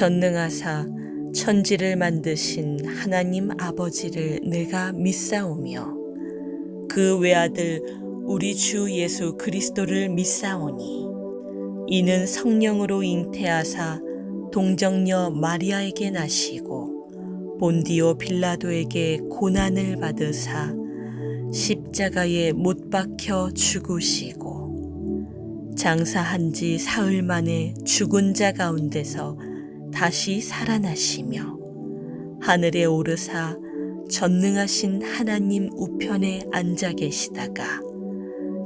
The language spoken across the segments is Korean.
전능하사 천지를 만드신 하나님 아버지를 내가 믿사오며 그 외아들 우리 주 예수 그리스도를 믿사오니 이는 성령으로 잉태하사 동정녀 마리아에게 나시고 본디오 빌라도에게 고난을 받으사 십자가에 못 박혀 죽으시고 장사한 지 사흘 만에 죽은 자 가운데서 다시 살아나시며 하늘에 오르사 전능하신 하나님 우편에 앉아 계시다가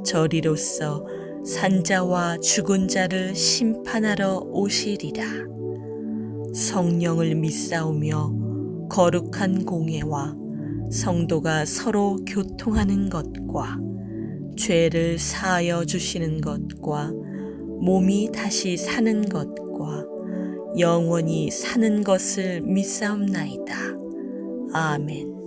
저리로서 산자와 죽은 자를 심판하러 오시리라. 성령을 믿사오며 거룩한 공회와 성도가 서로 교통하는 것과 죄를 사하여 주시는 것과 몸이 다시 사는 것과 영원히 사는 것을 믿사옵나이다. 아멘.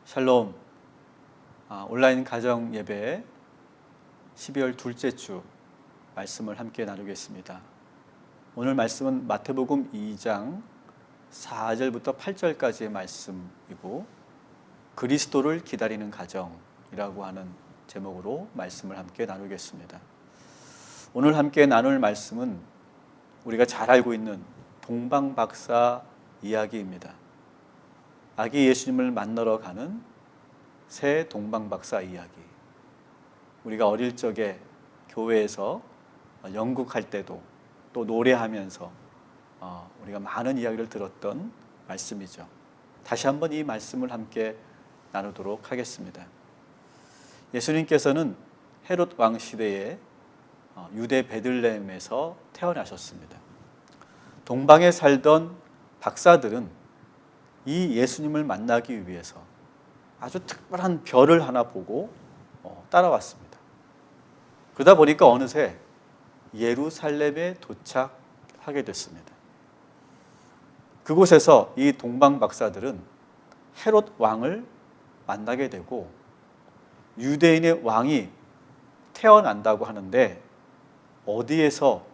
샬롬. 온라인 가정 예배 12월 둘째 주 말씀을 함께 나누겠습니다. 오늘 말씀은 마태복음 2장 4절부터 8절까지의 말씀이고, 그리스도를 기다리는 가정이라고 하는 제목으로 말씀을 함께 나누겠습니다. 오늘 함께 나눌 말씀은 우리가 잘 알고 있는 동방박사 이야기입니다. 아기 예수님을 만나러 가는 새 동방박사 이야기. 우리가 어릴 적에 교회에서 연극할 때도 또 노래하면서 우리가 많은 이야기를 들었던 말씀이죠. 다시 한번 이 말씀을 함께 나누도록 하겠습니다. 예수님께서는 헤롯 왕 시대에 유대 베들레헴에서 태어나셨습니다. 동방에 살던 박사들은 이 예수님을 만나기 위해서 아주 특별한 별을 하나 보고 따라왔습니다. 그러다 보니까 어느새 예루살렘에 도착하게 됐습니다. 그곳에서 이 동방 박사들은 헤롯 왕을 만나게 되고, 유대인의 왕이 태어난다고 하는데 어디에서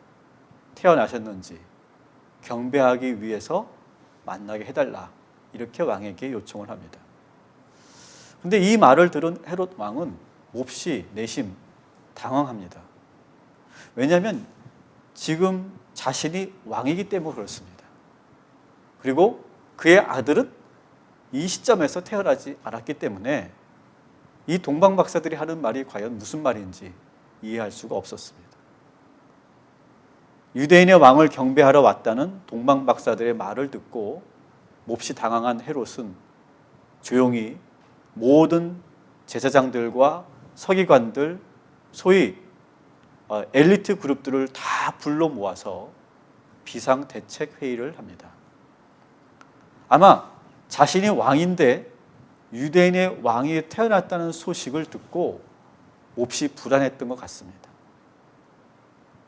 태어나셨는지 경배하기 위해서 만나게 해달라, 이렇게 왕에게 요청을 합니다. 근데 이 말을 들은 헤롯 왕은 몹시 내심 당황합니다. 왜냐하면 지금 자신이 왕이기 때문에 그렇습니다. 그리고 그의 아들은 이 시점에서 태어나지 않았기 때문에 이 동방 박사들이 하는 말이 과연 무슨 말인지 이해할 수가 없었습니다. 유대인의 왕을 경배하러 왔다는 동방 박사들의 말을 듣고 몹시 당황한 헤롯은 조용히 모든 제사장들과 서기관들, 소위 엘리트 그룹들을 다 불러 모아서 비상대책회의를 합니다. 아마 자신이 왕인데 유대인의 왕이 태어났다는 소식을 듣고 몹시 불안했던 것 같습니다.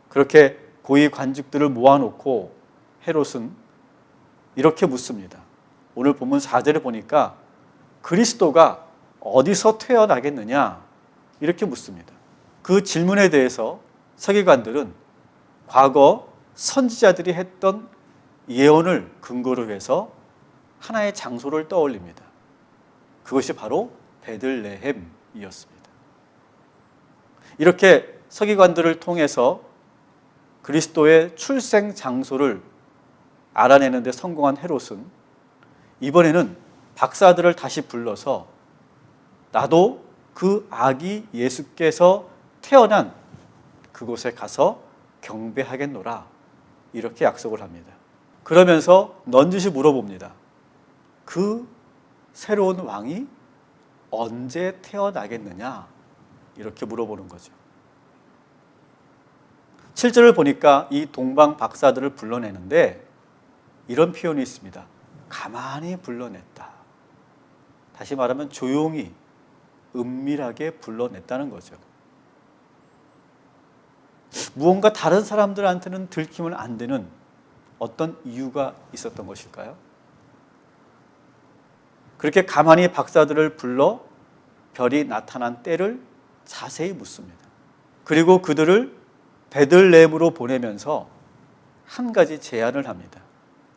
그렇게 고위 관직들을 모아놓고 헤롯은 이렇게 묻습니다. 오늘 본문 4절에 보니까 그리스도가 어디서 태어나겠느냐, 이렇게 묻습니다. 그 질문에 대해서 서기관들은 과거 선지자들이 했던 예언을 근거로 해서 하나의 장소를 떠올립니다. 그것이 바로 베들레헴이었습니다. 이렇게 서기관들을 통해서 그리스도의 출생 장소를 알아내는 데 성공한 헤롯은 이번에는 박사들을 다시 불러서 나도 그 아기 예수께서 태어난 그곳에 가서 경배하겠노라, 이렇게 약속을 합니다. 그러면서 넌지시 물어봅니다. 그 새로운 왕이 언제 태어나겠느냐, 이렇게 물어보는 거죠. 7절을 보니까 이 동방 박사들을 불러내는데 이런 표현이 있습니다. 가만히 불러냈다. 다시 말하면 조용히, 은밀하게 불러냈다는 거죠. 무언가 다른 사람들한테는 들키면 안 되는 어떤 이유가 있었던 것일까요? 그렇게 가만히 박사들을 불러 별이 나타난 때를 자세히 묻습니다. 그리고 그들을 베들레헴으로 보내면서 한 가지 제안을 합니다.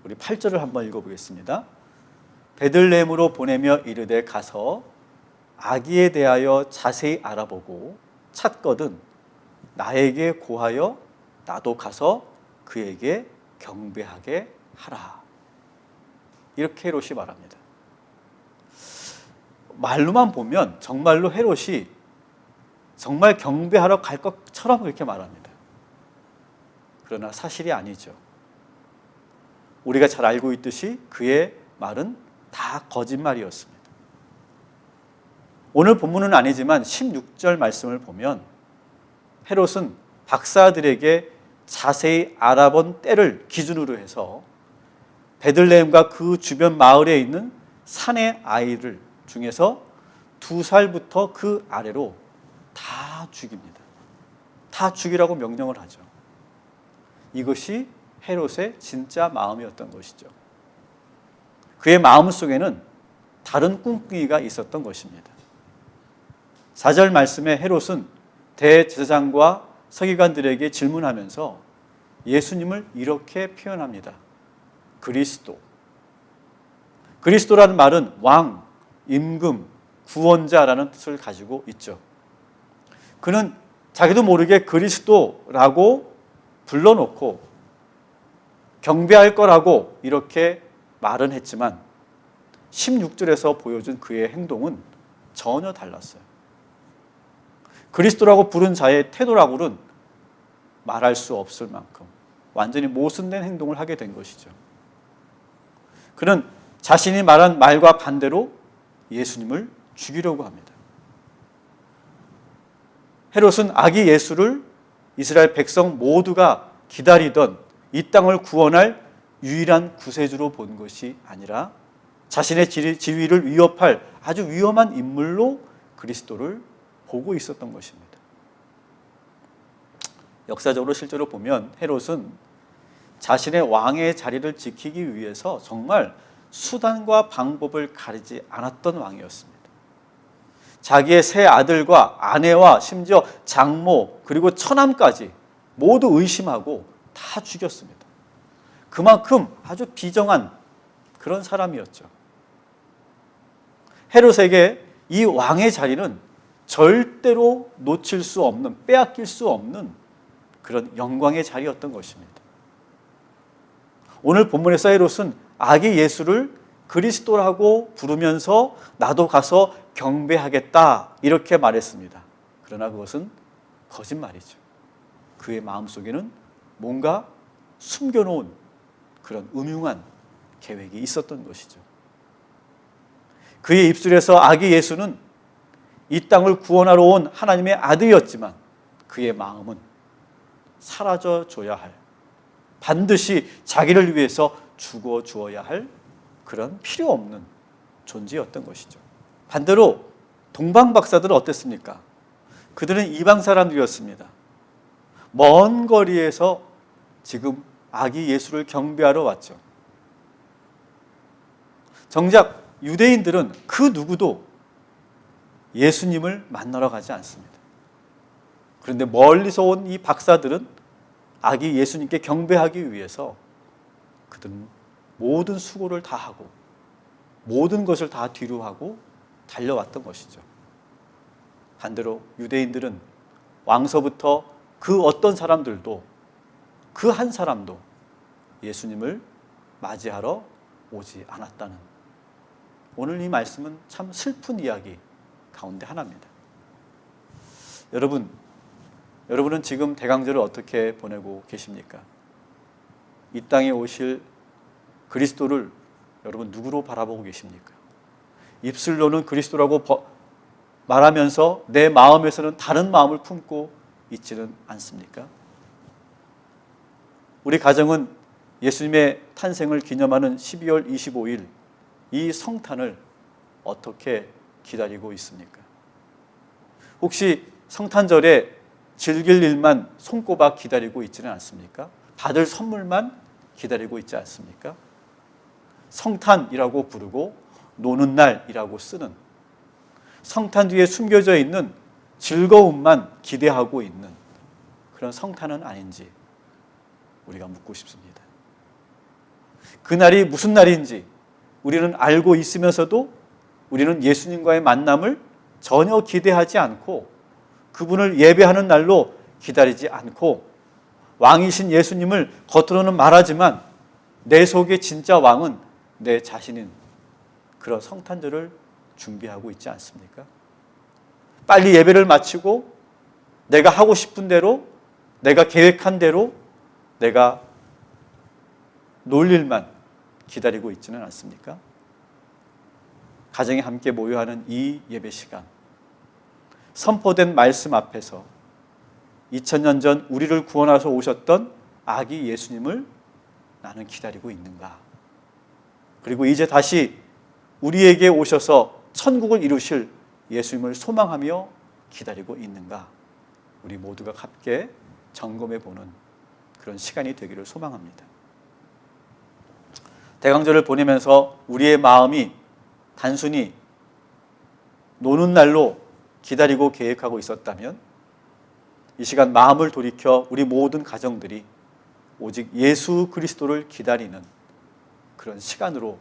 우리 8절을 한번 읽어보겠습니다. 베들레헴으로 보내며 이르되 가서 아기에 대하여 자세히 알아보고 찾거든 나에게 고하여 나도 가서 그에게 경배하게 하라. 이렇게 헤롯이 말합니다. 말로만 보면 정말로 헤롯이 정말 경배하러 갈 것처럼 그렇게 말합니다. 그러나 사실이 아니죠. 우리가 잘 알고 있듯이 그의 말은 다 거짓말이었습니다. 오늘 본문은 아니지만 16절 말씀을 보면 헤롯은 박사들에게 자세히 알아본 때를 기준으로 해서 베들레헴과 그 주변 마을에 있는 산의 아이를 중에서 2살부터 그 아래로 다 죽입니다. 다 죽이라고 명령을 하죠. 이것이 헤롯의 진짜 마음이었던 것이죠. 그의 마음 속에는 다른 꿍꿍이가 있었던 것입니다. 4절 말씀에 헤롯은 대제사장과 서기관들에게 질문하면서 예수님을 이렇게 표현합니다. 그리스도. 그리스도라는 말은 왕, 임금, 구원자라는 뜻을 가지고 있죠. 그는 자기도 모르게 그리스도라고 불러놓고 경배할 거라고 이렇게 말은 했지만 16절에서 보여준 그의 행동은 전혀 달랐어요. 그리스도라고 부른 자의 태도라고는 말할 수 없을 만큼 완전히 모순된 행동을 하게 된 것이죠. 그는 자신이 말한 말과 반대로 예수님을 죽이려고 합니다. 헤롯은 아기 예수를 이스라엘 백성 모두가 기다리던 이 땅을 구원할 유일한 구세주로 본 것이 아니라 자신의 지위를 위협할 아주 위험한 인물로 그리스도를 보고 있었던 것입니다. 역사적으로 실제로 보면 헤롯은 자신의 왕의 자리를 지키기 위해서 정말 수단과 방법을 가리지 않았던 왕이었습니다. 자기의 세 아들과 아내와 심지어 장모 그리고 처남까지 모두 의심하고 다 죽였습니다. 그만큼 아주 비정한 그런 사람이었죠. 헤롯에게 이 왕의 자리는 절대로 놓칠 수 없는, 빼앗길 수 없는 그런 영광의 자리였던 것입니다. 오늘 본문에서 헤롯은 아기 예수를 그리스도라고 부르면서 나도 가서 경배하겠다 이렇게 말했습니다. 그러나 그것은 거짓말이죠. 그의 마음속에는 뭔가 숨겨놓은 그런 음흉한 계획이 있었던 것이죠. 그의 입술에서 아기 예수는 이 땅을 구원하러 온 하나님의 아들이었지만 그의 마음은 사라져줘야 할, 반드시 자기를 위해서 죽어 주어야 할 그런 필요 없는 존재였던 것이죠. 반대로 동방 박사들은 어땠습니까? 그들은 이방 사람들이었습니다. 먼 거리에서 지금 아기 예수를 경배하러 왔죠. 정작 유대인들은 그 누구도 예수님을 만나러 가지 않습니다. 그런데 멀리서 온 이 박사들은 아기 예수님께 경배하기 위해서 그들은 모든 수고를 다 하고 모든 것을 다 뒤로 하고 달려왔던 것이죠. 반대로 유대인들은 왕서부터 그 어떤 사람들도 그 한 사람도 예수님을 맞이하러 오지 않았다는, 오늘 이 말씀은 참 슬픈 이야기 가운데 하나입니다. 여러분은 지금 대강절을 어떻게 보내고 계십니까? 이 땅에 오실 그리스도를 여러분 누구로 바라보고 계십니까? 입술로는 그리스도라고 말하면서 내 마음에서는 다른 마음을 품고 있지는 않습니까? 우리 가정은 예수님의 탄생을 기념하는 12월 25일 이 성탄을 어떻게 기다리고 있습니까? 혹시 성탄절에 즐길 일만 손꼽아 기다리고 있지는 않습니까? 받을 선물만 기다리고 있지 않습니까? 성탄이라고 부르고 노는 날이라고 쓰는, 성탄 뒤에 숨겨져 있는 즐거움만 기대하고 있는 그런 성탄은 아닌지 우리가 묻고 싶습니다. 그날이 무슨 날인지 우리는 알고 있으면서도 우리는 예수님과의 만남을 전혀 기대하지 않고 그분을 예배하는 날로 기다리지 않고 왕이신 예수님을 겉으로는 말하지만 내 속의 진짜 왕은 내 자신인 그런 성탄절을 준비하고 있지 않습니까? 빨리 예배를 마치고 내가 하고 싶은 대로, 내가 계획한 대로 내가 놀 일만 기다리고 있지는 않습니까? 가정에 함께 모여하는 이 예배 시간, 선포된 말씀 앞에서 2000년 전 우리를 구원하셔 오셨던 아기 예수님을 나는 기다리고 있는가? 그리고 이제 다시 우리에게 오셔서 천국을 이루실 예수님을 소망하며 기다리고 있는가? 우리 모두가 함께 점검해 보는 그런 시간이 되기를 소망합니다. 대강절을 보내면서 우리의 마음이 단순히 노는 날로 기다리고 계획하고 있었다면 이 시간 마음을 돌이켜 우리 모든 가정들이 오직 예수 그리스도를 기다리는 그런 시간으로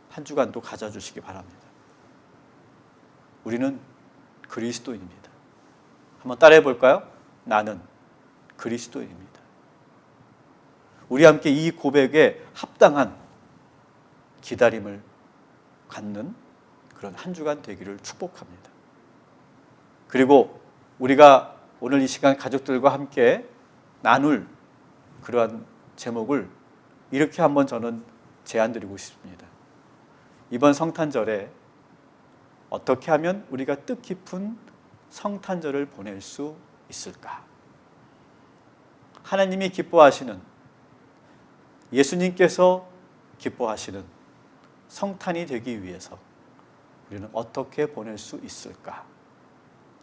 한 주간도 가져주시기 바랍니다. 우리는 그리스도인입니다. 한번 따라해 볼까요? 나는 그리스도인입니다. 우리 함께 이 고백에 합당한 기다림을 갖는 그런 한 주간 되기를 축복합니다. 그리고 우리가 오늘 이 시간 가족들과 함께 나눌 그러한 제목을 이렇게 한번 저는 제안드리고 싶습니다. 이번 성탄절에 어떻게 하면 우리가 뜻깊은 성탄절을 보낼 수 있을까? 하나님이 기뻐하시는, 예수님께서 기뻐하시는 성탄이 되기 위해서 우리는 어떻게 보낼 수 있을까?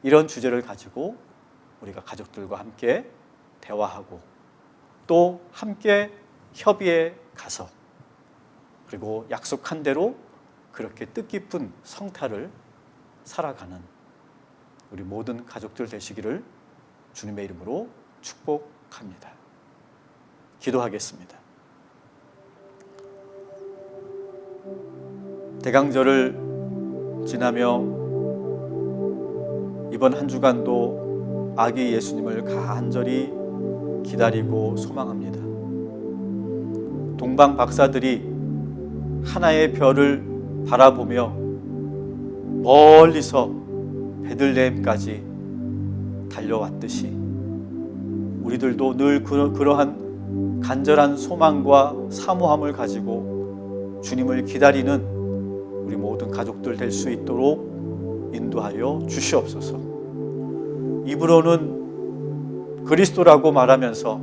이런 주제를 가지고 우리가 가족들과 함께 대화하고 또 함께 협의에 가서 그리고 약속한 대로 그렇게 뜻깊은 성탄을 살아가는 우리 모든 가족들 되시기를 주님의 이름으로 축복합니다. 기도하겠습니다. 대강절을 지나며 이번 한 주간도 아기 예수님을 간절히 기다리고 소망합니다. 동방 박사들이 하나의 별을 바라보며 멀리서 베들레헴까지 달려왔듯이 우리들도 늘 그러한 간절한 소망과 사모함을 가지고 주님을 기다리는 우리 모든 가족들 될 수 있도록 인도하여 주시옵소서. 입으로는 그리스도라고 말하면서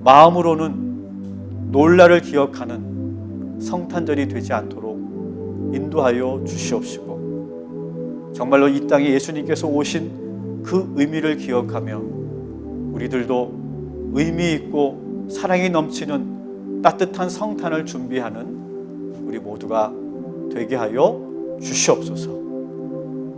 마음으로는 놀라를 기억하는 성탄절이 되지 않도록 인도하여 주시옵시고 정말로 이 땅에 예수님께서 오신 그 의미를 기억하며 우리들도 의미 있고 사랑이 넘치는 따뜻한 성탄을 준비하는 우리 모두가 되게 하여 주시옵소서.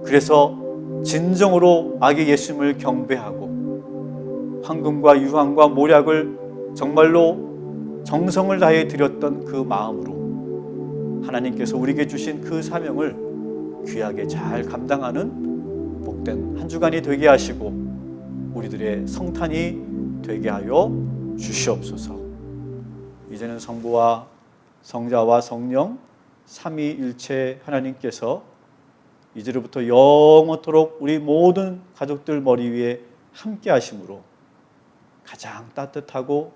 그래서 진정으로 아기 예수님을 경배하고 황금과 유황과 모략을 정말로 정성을 다해 드렸던 그 마음으로 하나님께서 우리에게 주신 그 사명을 귀하게 잘 감당하는 복된 한 주간이 되게 하시고 우리들의 성탄이 되게 하여 주시옵소서. 이제는 성부와 성자와 성령 삼위일체 하나님께서 이제로부터 영원토록 우리 모든 가족들 머리 위에 함께 하심으로 가장 따뜻하고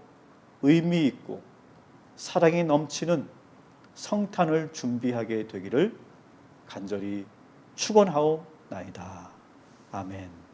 의미 있고 사랑이 넘치는 성탄을 준비하게 되기를 간절히 축원하옵나이다. 아멘.